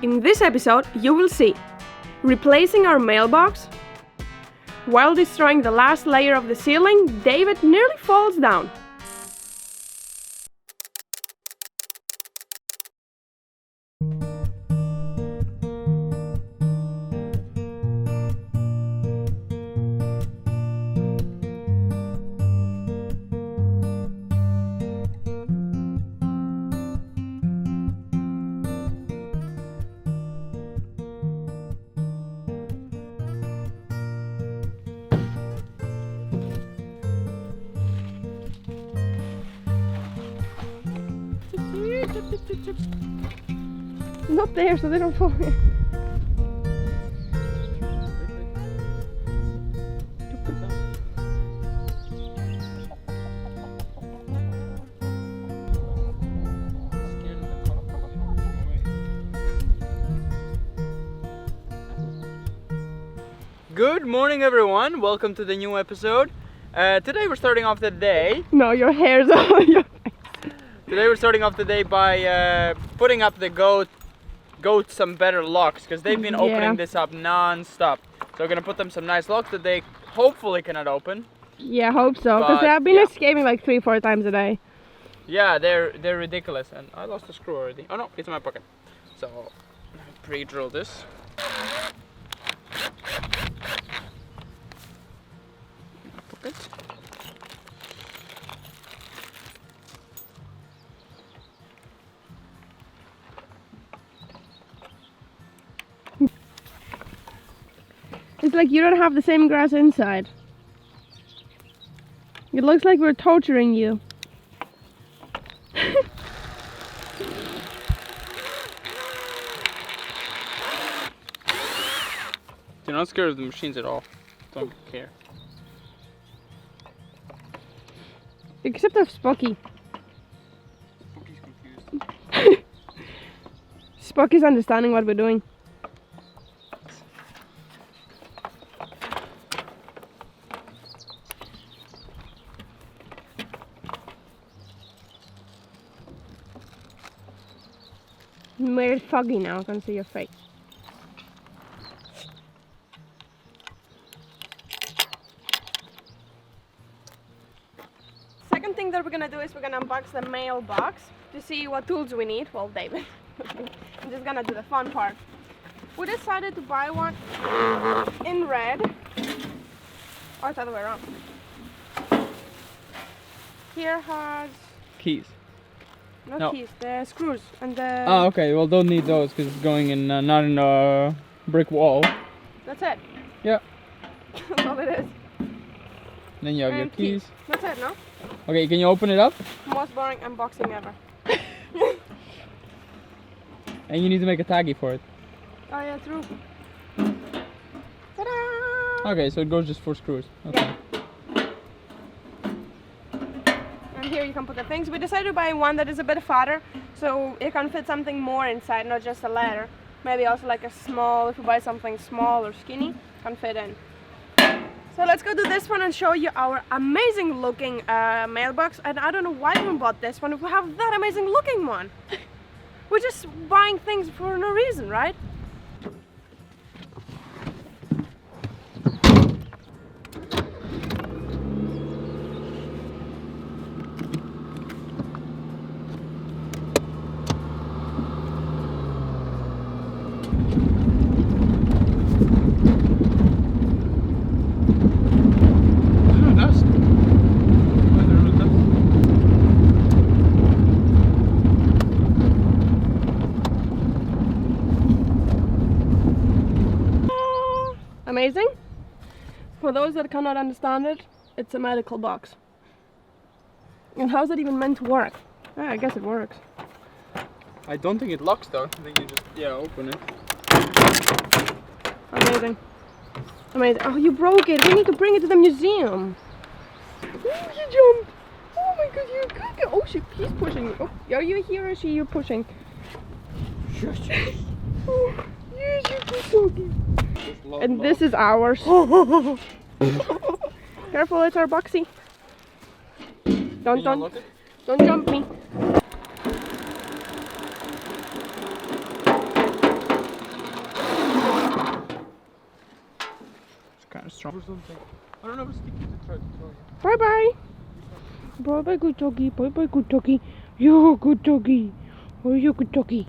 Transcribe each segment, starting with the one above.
In this episode, you will see replacing our mailbox. While destroying the last layer of the ceiling, David nearly falls down. Not there, so they don't fall in. Good morning, everyone. Welcome to the new episode. Today we're starting off the day. No, your hair's on your face. Today we're starting off the day by putting up the goats some better locks, because they've been opening this up non-stop. So we're gonna put them some nice locks that they hopefully cannot open. Yeah, hope so, because they have been escaping like 3-4 times a day. Yeah, they're ridiculous, and I lost a screw already. Oh no, it's in my pocket. So pre-drill this. Pocket. It's like you don't have the same grass inside. It looks like we're torturing you. You're not scared of the machines at all. Don't care. Except of Spucky. Spooky's confused. Spucky's understanding what we're doing. Made it foggy now, I can see your face. Second thing that we're gonna do is we're gonna unbox the mailbox to see what tools we need. Well, David. I'm just gonna do the fun part. We decided to buy one in red. Or it's the other way around. Here has Keys. no keys, the screws and the. Oh, okay. Well, don't need those because it's going in not in a brick wall. That's it. Yeah. That's all it is. Then you have your And keys. That's it, no? Okay, can you open it up? Most boring unboxing ever. And you need to make a taggy for it. Oh yeah, true. Ta-da! Okay, so it goes just 4 screws. Okay. Yeah. And here you can put the things. We decided to buy one that is a bit fatter, so it can fit something more inside, not just a ladder. Maybe also like a small, if you buy something small or skinny, can fit in. So let's go do this one and show you our amazing looking mailbox. And I don't know why we bought this one if we have that amazing looking one. We're just buying things for no reason, right? Amazing. For those that cannot understand it, it's a medical box. And how's it even meant to work? I guess it works. I don't think it locks though. I think you just open it. Amazing. Amazing. Oh, you broke it. We need to bring it to the museum. Oh, you jumped. Oh my god, you're good. Oh, he's pushing you. Oh, are you here or is you pushing? Yes. Oh, yes, you're so good. And this is ours. Careful, it's our boxy. Don't jump me. kind of strong or something. I don't know if it's sticky to try to throw you. Bye bye. Bye bye, good doggy. Bye bye, good doggy. You're a good doggy. Oh, you're a good doggy.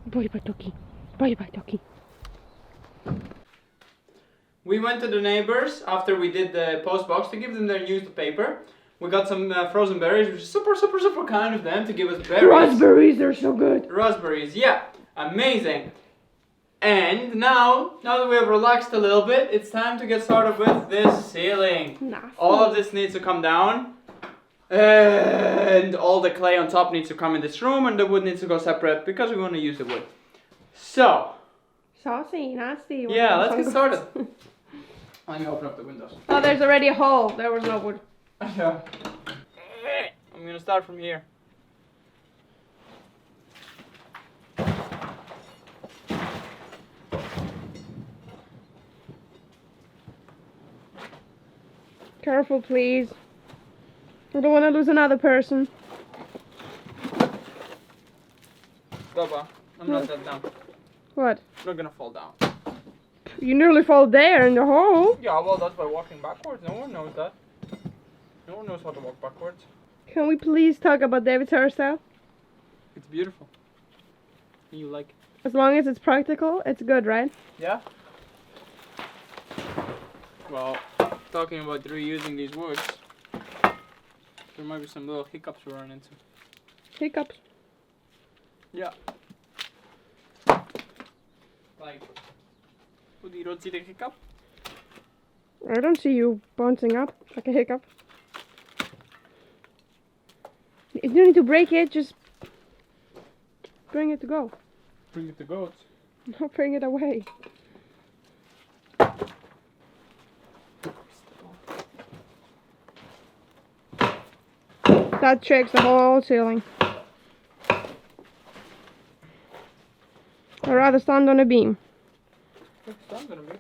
Bye bye, doggy. Bye bye, doggy. We went to the neighbors after we did the post box to give them their newspaper. We got some frozen berries, which is super, super, super kind of them to give us berries. Raspberries, they're so good. Raspberries, yeah, amazing. And now that we have relaxed a little bit, it's time to get started with this ceiling. Nice. All of this needs to come down. And all the clay on top needs to come in this room, and the wood needs to go separate because we want to use the wood. So. Saucy, nasty. Yeah, let's get started. Let me open up the windows. Oh, there's already a hole. There was no wood. Yeah. I'm gonna start from here. Careful, please. I don't want to lose another person. Baba, I'm not that down. What? I'm not gonna fall down. You nearly fall there in the hole. Yeah, well, that's by walking backwards. No one knows that. No one knows how to walk backwards. Can we please talk about David's hairstyle? It's beautiful. You like it? As long as it's practical, it's good, right? Yeah. Well, talking about reusing these woods, there might be some little hiccups we run into. Hiccups. Yeah. Like, you don't see the hiccup? I don't see you bouncing up like a hiccup. You don't need to break it, just bring it to go. Bring it to goats. Not bring it away. That shakes the whole ceiling. I'd rather stand on a beam. Stand on a beam.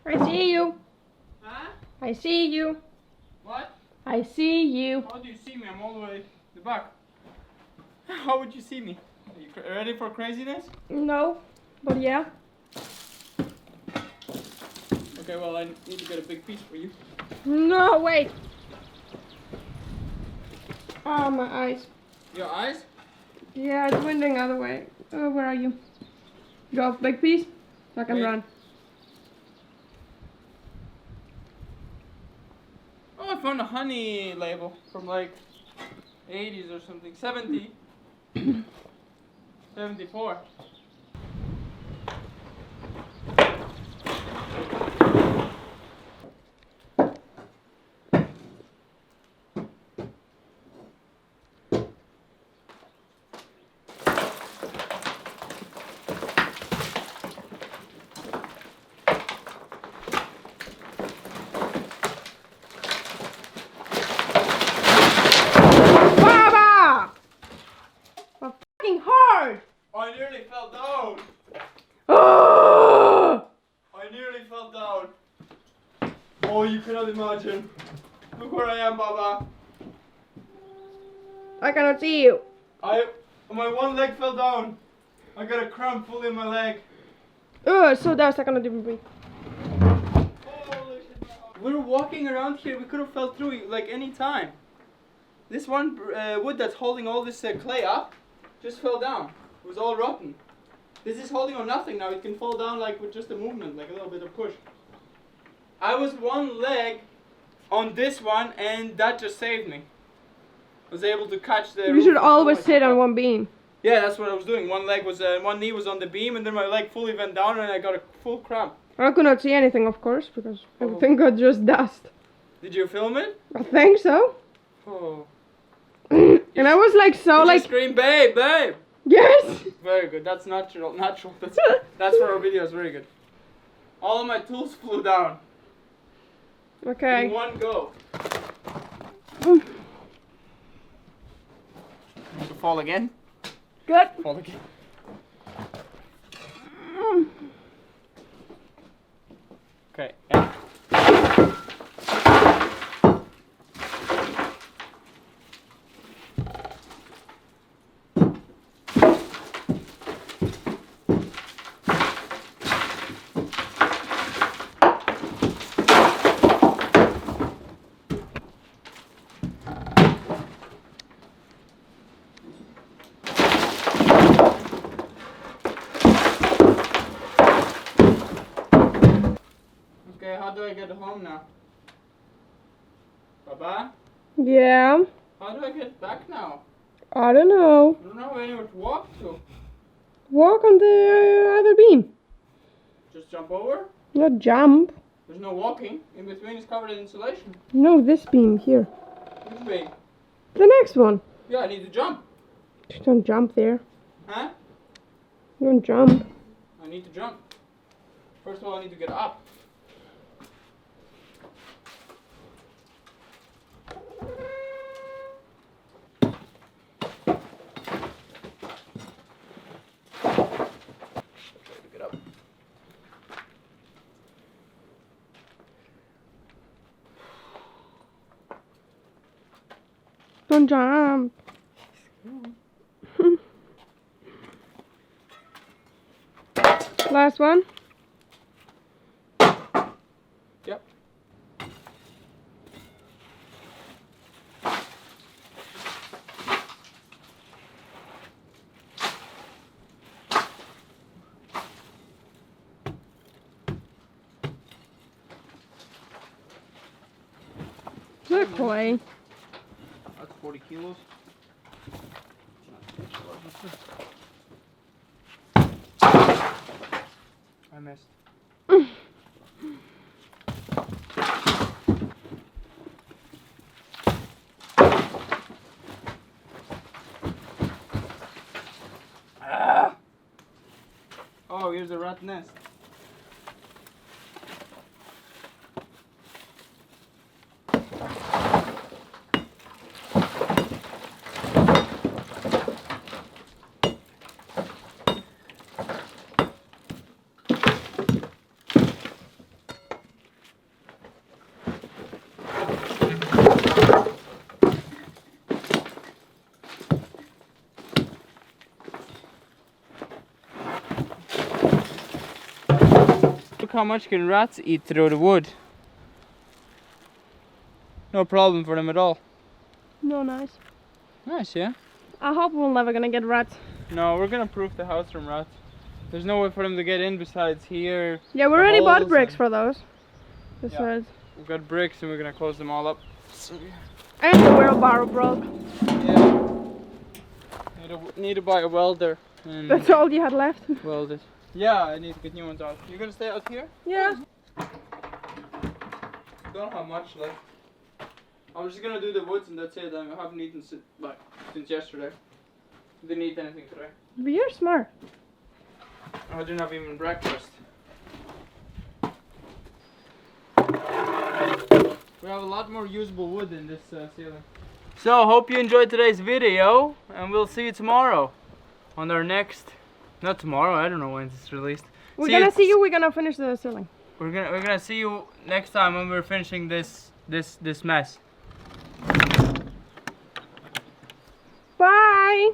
I see you. Huh? I see you. What? I see you. How do you see me? I'm all the way to the back. How would you see me? Are you ready for craziness? No, but yeah. Okay, well, I need to get a big piece for you. No, wait. Oh, my eyes. Your eyes? Yeah, it's winding the other way. Oh, where are you? Go off, big piece, so I can Wait. run. Oh, I found a honey label from like 80s or something. 70. 74. Baba! I'm fucking hard! I nearly fell down. Oh! I nearly fell down. Oh, you cannot imagine. Look where I am, Baba. I cannot see you. My one leg fell down. I got a cramp fully in my leg. Oh, so dust, I cannot even breathe. Holy shit. We were walking around here. We could have fell through like any time. This one wood that's holding all this clay up just fell down. It was all rotten. This is holding on nothing now. It can fall down like with just a movement, like a little bit of push. I was one leg on this one, and that just saved me. I was able to catch the. You should always sit on one beam. Yeah, that's what I was doing. One leg was, one knee was on the beam, and then my leg fully went down, and I got a full cramp. I could not see anything, of course, because everything got just dust. Did you film it? I think so. Oh. And I was like so Did like you scream, babe, babe? yes. Very good. That's natural. That's for our videos. Very good. All of my tools flew down in Okay. one go. Mm. To fall again. Good. Fall again. Mm. Okay. Yeah. Okay, how do I get home now? Papa? Yeah. How do I get back now? I don't know. I don't know anywhere to walk to. Walk on the other beam. Just jump over? Not jump. There's no walking. In between is covered in insulation. No, this beam here. Which way? The next one. Yeah, I need to jump. Just don't jump there. Huh? Don't jump. I need to jump. First of all, I need to get up. Get up. Don't jump. Last one. Yep. Look away. That's 40 kilos. I missed. Ah! Oh, here's a rat nest. Look how much can rats eat through the wood. No problem for them at all. No, nice. Nice, yeah? I hope we're never gonna get rats. No, we're gonna proof the house from rats. There's no way for them to get in besides here. Yeah, we The already bought holes bricks and- for those. Besides. We've got bricks and we're gonna close them all up. And the wheelbarrow broke. Yeah. Need to buy a welder and That's all you had left. weld it. Yeah, I need to get new ones out. You gonna stay out here? Yeah. Don't have much left. I'm just gonna do the woods and that's it. I haven't eaten since yesterday. Didn't eat anything today. But you're smart. I didn't have even breakfast. We have a lot more usable wood in this ceiling. So, hope you enjoyed today's video, and we'll see you tomorrow on our next. Not tomorrow. I don't know when it's released. We're gonna see you. We're gonna finish the ceiling. We're gonna see you next time when we're finishing this mess. Bye.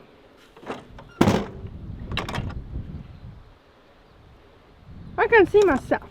I can see myself.